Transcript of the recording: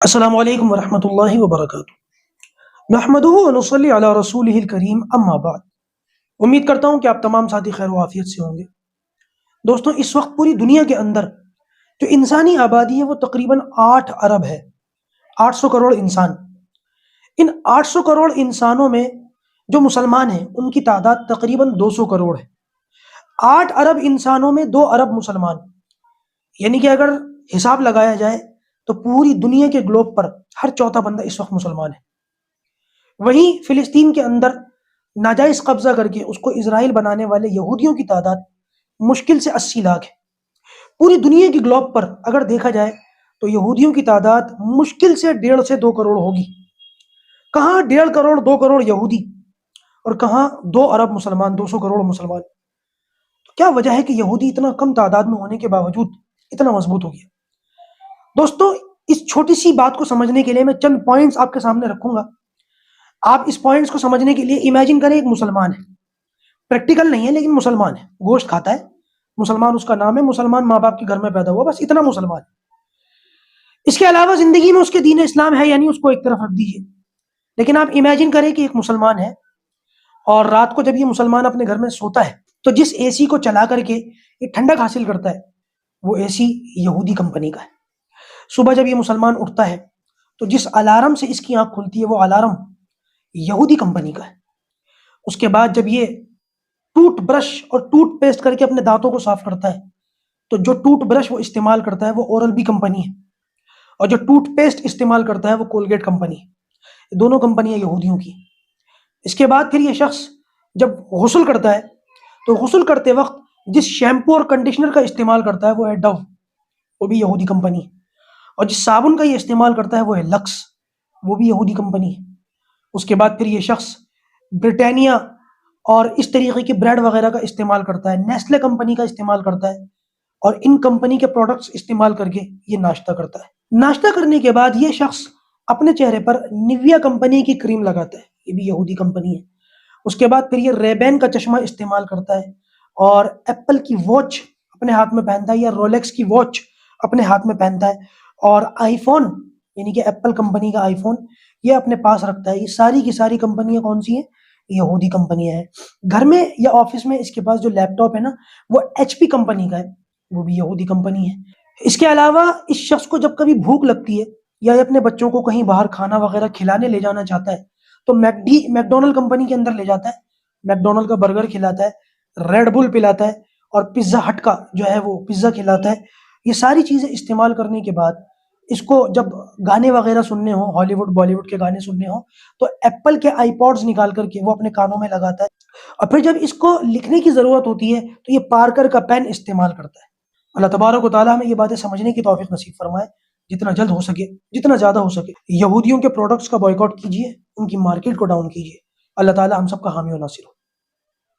السلام علیکم ورحمۃ اللہ وبرکاتہ۔ نحمدہ ونصلی علی رسولہ الکریم، اما بعد۔ امید کرتا ہوں کہ آپ تمام ساتھی خیر و عافیت سے ہوں گے۔ دوستوں، اس وقت پوری دنیا کے اندر جو انسانی آبادی ہے وہ تقریباً 8 ارب ہے، 800 کروڑ انسان۔ ان 800 کروڑ انسانوں میں جو مسلمان ہیں ان کی تعداد تقریباً 200 کروڑ ہے۔ 8 ارب انسانوں میں 2 ارب مسلمان، یعنی کہ اگر حساب لگایا جائے تو پوری دنیا کے گلوب پر ہر چوتھا بندہ اس وقت مسلمان ہے۔ وہیں فلسطین کے اندر ناجائز قبضہ کر کے اس کو اسرائیل بنانے والے یہودیوں کی تعداد مشکل سے 80 لاکھ ہے۔ پوری دنیا کی گلوب پر اگر دیکھا جائے تو یہودیوں کی تعداد مشکل سے 1.5 سے 2 کروڑ ہوگی۔ کہاں 1.5 کروڑ 2 کروڑ یہودی اور کہاں 2 ارب مسلمان، 200 کروڑ مسلمان۔ تو کیا وجہ ہے کہ یہودی اتنا کم تعداد میں ہونے کے باوجود اتنا مضبوط ہو گیا؟ دوستوں، اس چھوٹی سی بات کو سمجھنے کے لیے میں چند پوائنٹس آپ کے سامنے رکھوں گا۔ آپ اس پوائنٹس کو سمجھنے کے لیے امیجن کریں ایک مسلمان ہے، پریکٹیکل نہیں ہے لیکن مسلمان ہے، گوشت کھاتا ہے، مسلمان اس کا نام ہے، مسلمان ماں باپ کے گھر میں پیدا ہوا، بس اتنا مسلمان ہے۔ اس کے علاوہ زندگی میں اس کے دین اسلام ہے یعنی اس کو ایک طرف رکھ دیجیے۔ لیکن آپ امیجن کریں کہ ایک مسلمان ہے اور رات کو جب یہ مسلمان اپنے گھر میں سوتا ہے تو جس اے سی کو چلا کر کے یہ ٹھنڈک حاصل کرتا ہے وہ اے سی یہودی کمپنی کا ہے۔ صبح جب یہ مسلمان اٹھتا ہے تو جس الارم سے اس کی آنکھ کھلتی ہے وہ الارم یہودی کمپنی کا ہے۔ اس کے بعد جب یہ ٹوتھ برش اور ٹوتھ پیسٹ کر کے اپنے دانتوں کو صاف کرتا ہے تو جو ٹوتھ برش وہ استعمال کرتا ہے وہ اورل بی کمپنی ہے، اور جو ٹوتھ پیسٹ استعمال کرتا ہے وہ کولگیٹ کمپنی ہے۔ یہ دونوں کمپنیاں یہودیوں کی۔ اس کے بعد پھر یہ شخص جب غسل کرتا ہے تو غسل کرتے وقت جس شیمپو اور کنڈیشنر کا استعمال کرتا ہے وہ ہے ڈو، وہ بھی یہودی کمپنی ہے، اور جس صابن کا یہ استعمال کرتا ہے وہ ہے لکس، وہ بھی یہودی کمپنی ہے۔ اس کے بعد پھر یہ شخص برٹانیہ اور اس طریقے کی بریڈ وغیرہ کا استعمال کرتا ہے، نیسلے کمپنی کا استعمال کرتا ہے، اور ان کمپنی کے پروڈکٹس استعمال کر کے یہ ناشتہ کرتا ہے۔ ناشتہ کرنے کے بعد یہ شخص اپنے چہرے پر نیویا کمپنی کی کریم لگاتا ہے، یہ بھی یہودی کمپنی ہے۔ اس کے بعد پھر یہ ریبین کا چشمہ استعمال کرتا ہے اور ایپل کی واچ اپنے ہاتھ میں پہنتا ہے، یا رولیکس کی واچ اپنے ہاتھ میں پہنتا ہے، اور آئی فون یعنی کہ ایپل کمپنی کا آئی فون یہ اپنے پاس رکھتا ہے۔ یہ ساری کی ساری کمپنیاں کون سی ہیں؟ یہودی کمپنیاں ہیں۔ گھر میں یا آفس میں اس کے پاس جو لیپ ٹاپ ہے نا وہ ایچ پی کمپنی کا ہے، وہ بھی یہودی کمپنی ہے۔ اس کے علاوہ اس شخص کو جب کبھی بھوک لگتی ہے یا یہ اپنے بچوں کو کہیں باہر کھانا وغیرہ کھلانے لے جانا چاہتا ہے تو میک ڈونلڈ کمپنی کے اندر لے جاتا ہے، میک ڈونلڈ کا برگر کھلاتا ہے، ریڈ بل پلاتا ہے، اور پیزا ہٹ کا جو ہے وہ پیزا کھلاتا ہے۔ یہ ساری چیزیں استعمال کرنے کے بعد اس کو جب گانے وغیرہ سننے ہوں، ہالی ووڈ بالی ووڈ کے گانے سننے ہوں، تو ایپل کے آئی پوڈز نکال کر کے وہ اپنے کانوں میں لگاتا ہے، اور پھر جب اس کو لکھنے کی ضرورت ہوتی ہے تو یہ پارکر کا پین استعمال کرتا ہے۔ اللہ تبارک و تعالیٰ ہمیں یہ باتیں سمجھنے کی توفیق نصیب فرمائے۔ جتنا جلد ہو سکے، جتنا زیادہ ہو سکے، یہودیوں کے پروڈکٹس کا بائیکاٹ کیجیے، ان کی مارکیٹ کو ڈاؤن کیجیے۔ اللہ تعالیٰ ہم سب کا حامی و ناصر ہو۔